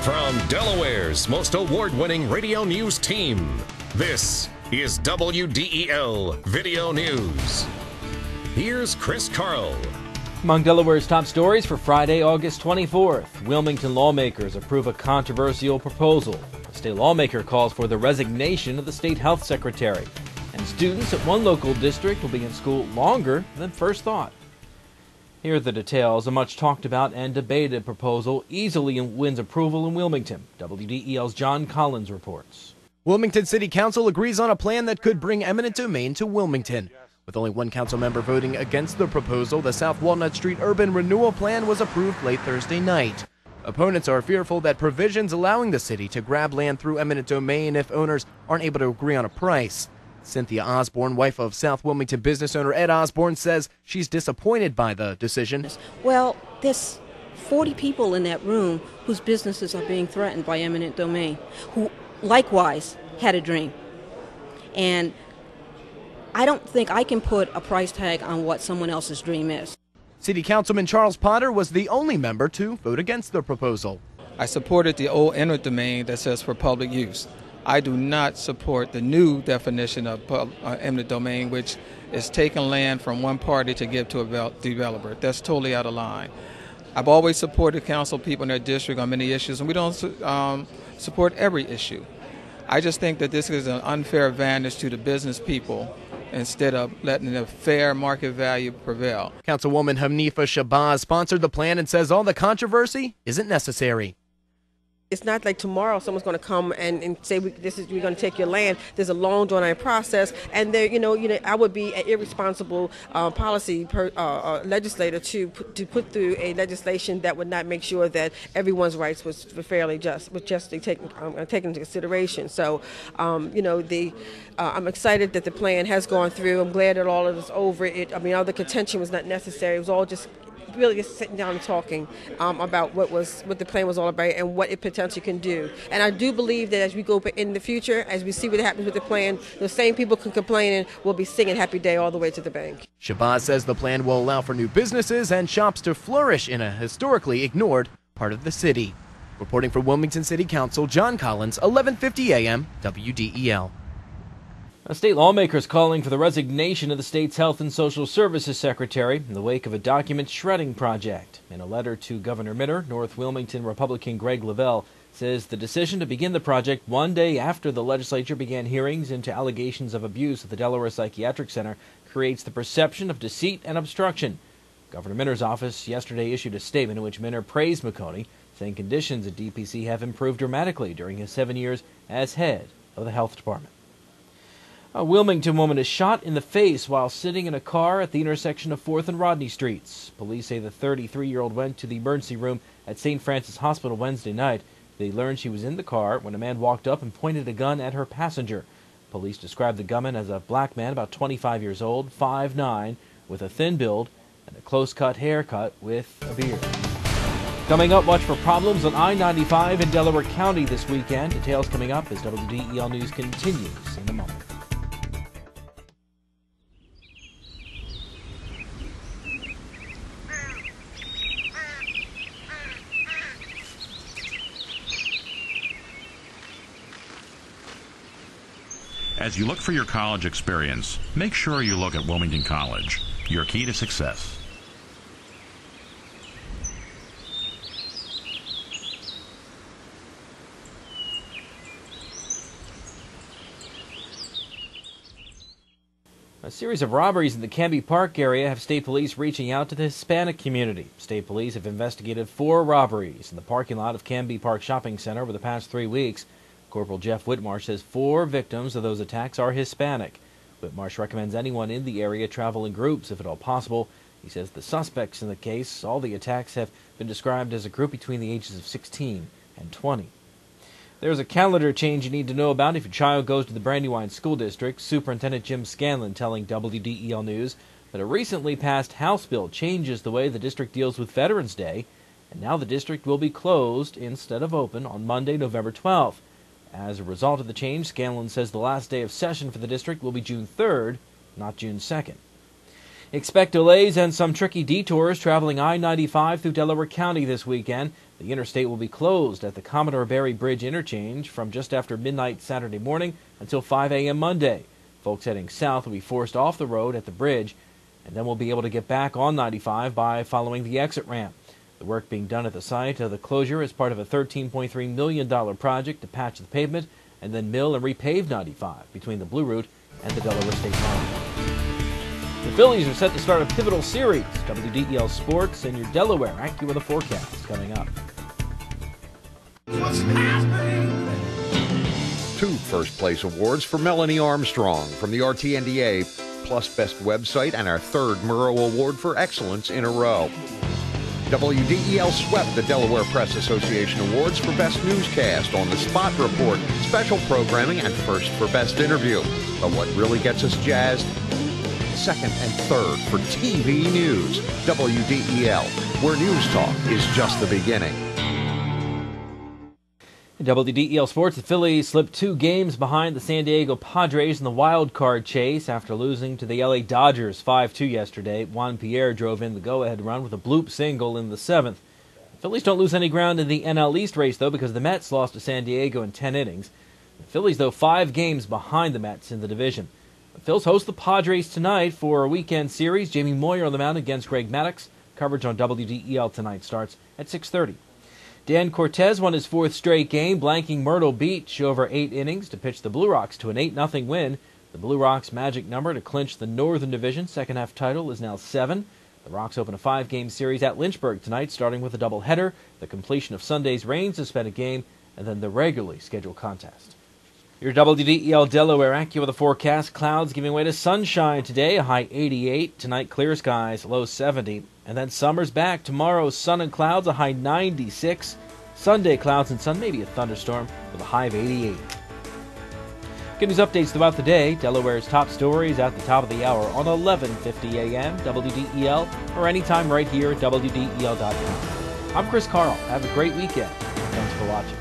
From Delaware's most award-winning radio news team, this is WDEL Video News. Here's Chris Carl. Among Delaware's top stories for Friday, August 24th, Wilmington lawmakers approve a controversial proposal. A state lawmaker calls for the resignation of the state health secretary. And students at one local district will be in school longer than first thought. Here are the details. A much talked about and debated proposal easily wins approval in Wilmington. WDEL's John Collins reports. Wilmington City Council agrees on a plan that could bring eminent domain to Wilmington. With only one council member voting against the proposal, the South Walnut Street Urban Renewal Plan was approved late Thursday night. Opponents are fearful that provisions allowing the city to grab land through eminent domain if owners aren't able to agree on a price. Cynthia Osborne, wife of South Wilmington business owner Ed Osborne, says she's disappointed by the decision. Well, there's 40 people in that room whose businesses are being threatened by eminent domain, who likewise had a dream. And I don't think I can put a price tag on what someone else's dream is. City Councilman Charles Potter was the only member to vote against the proposal. I supported the old eminent domain that says for public use. I do not support the new definition of eminent domain, which is taking land from one party to give to a developer. That's totally out of line. I've always supported council people in their district on many issues, and we don't support every issue. I just think that this is an unfair advantage to the business people instead of letting the fair market value prevail. Councilwoman Hanifa Shabazz sponsored the plan and says all the controversy isn't necessary. It's not like tomorrow someone's going to come and say we're going to take your land. There's a long drawn-out process, and there, I would be an irresponsible policy legislator to put through a legislation that would not make sure that everyone's rights was fairly justly taken into consideration. So, I'm excited that the plan has gone through. I'm glad that all of it's over. All the contention was not necessary. It was all just sitting down and talking about what the plan was all about and what it potentially can do. And I do believe that as we go in the future, as we see what happens with the plan, the same people can complain and we'll be singing Happy Day all the way to the bank. Shabazz says the plan will allow for new businesses and shops to flourish in a historically ignored part of the city. Reporting for Wilmington City Council, John Collins, 1150 AM, WDEL. State lawmakers calling for the resignation of the state's Health and Social Services Secretary in the wake of a document shredding project. In a letter to Governor Minner, North Wilmington Republican Greg Lavelle says the decision to begin the project one day after the legislature began hearings into allegations of abuse at the Delaware Psychiatric Center creates the perception of deceit and obstruction. Governor Minner's office yesterday issued a statement in which Minner praised McConey, saying conditions at DPC have improved dramatically during his 7 years as head of the health department. A Wilmington woman is shot in the face while sitting in a car at the intersection of 4th and Rodney Streets. Police say the 33-year-old went to the emergency room at St. Francis Hospital Wednesday night. They learned she was in the car when a man walked up and pointed a gun at her passenger. Police described the gunman as a black man about 25 years old, 5'9", with a thin build and a close-cut haircut with a beard. Coming up, watch for problems on I-95 in Delaware County this weekend. Details coming up as WDEL News continues in a moment. As you look for your college experience, make sure you look at Wilmington College, your key to success. A series of robberies in the Canby Park area have state police reaching out to the Hispanic community. State police have investigated 4 robberies in the parking lot of Canby Park Shopping Center over the past 3 weeks. Corporal Jeff Whitmarsh says 4 victims of those attacks are Hispanic. Whitmarsh recommends anyone in the area travel in groups if at all possible. He says the suspects in the case, all the attacks have been described as a group between the ages of 16 and 20. There's a calendar change you need to know about if your child goes to the Brandywine School District. Superintendent Jim Scanlon telling WDEL News that a recently passed House bill changes the way the district deals with Veterans Day, and now the district will be closed instead of open on Monday, November 12th. As a result of the change, Scanlon says the last day of session for the district will be June 3rd, not June 2nd. Expect delays and some tricky detours traveling I-95 through Delaware County this weekend. The interstate will be closed at the Commodore Barry Bridge interchange from just after midnight Saturday morning until 5 a.m. Monday. Folks heading south will be forced off the road at the bridge and then will be able to get back on 95 by following the exit ramp. The work being done at the site of the closure is part of a $13.3 million project to patch the pavement and then mill and repave 95 between the Blue Route and the Delaware State line. The Phillies are set to start a pivotal series. WDEL Sports and your Delaware AccuWeather forecast coming up. Two first-place awards for Melanie Armstrong from the RTNDA, plus Best Website, and our third Murrow Award for Excellence in a row. WDEL swept the Delaware Press Association Awards for Best Newscast, On the Spot Report, Special Programming, and first for Best Interview. But what really gets us jazzed? Second and third for TV News. WDEL, where news talk is just the beginning. In WDEL Sports, the Phillies slipped 2 games behind the San Diego Padres in the wild card chase after losing to the LA Dodgers 5-2 yesterday. Juan Pierre drove in the go-ahead run with a bloop single in the 7th. The Phillies don't lose any ground in the NL East race, though, because the Mets lost to San Diego in 10 innings. The Phillies, though, 5 games behind the Mets in the division. The Phils host the Padres tonight for a weekend series. Jamie Moyer on the mound against Greg Maddux. Coverage on WDEL tonight starts at 6:30. Dan Cortez won his 4th straight game, blanking Myrtle Beach over 8 innings to pitch the Blue Rocks to an 8-0 win. The Blue Rocks' magic number to clinch the Northern Division second-half title is now 7. The Rocks open a 5-game series at Lynchburg tonight, starting with a doubleheader, the completion of Sunday's rain-suspended game, and then the regularly scheduled contest. Your WDEL Delaware AccuWeather forecast: clouds giving way to sunshine today, a high 88. Tonight, clear skies, low 70. And then summer's back. Tomorrow, sun and clouds, a high 96. Sunday, clouds and sun, maybe a thunderstorm, with a high of 88. Good news updates throughout the day. Delaware's top stories at the top of the hour on 11:50 a.m. WDEL, or anytime right here at WDEL.com. I'm Chris Carl. Have a great weekend. Thanks for watching.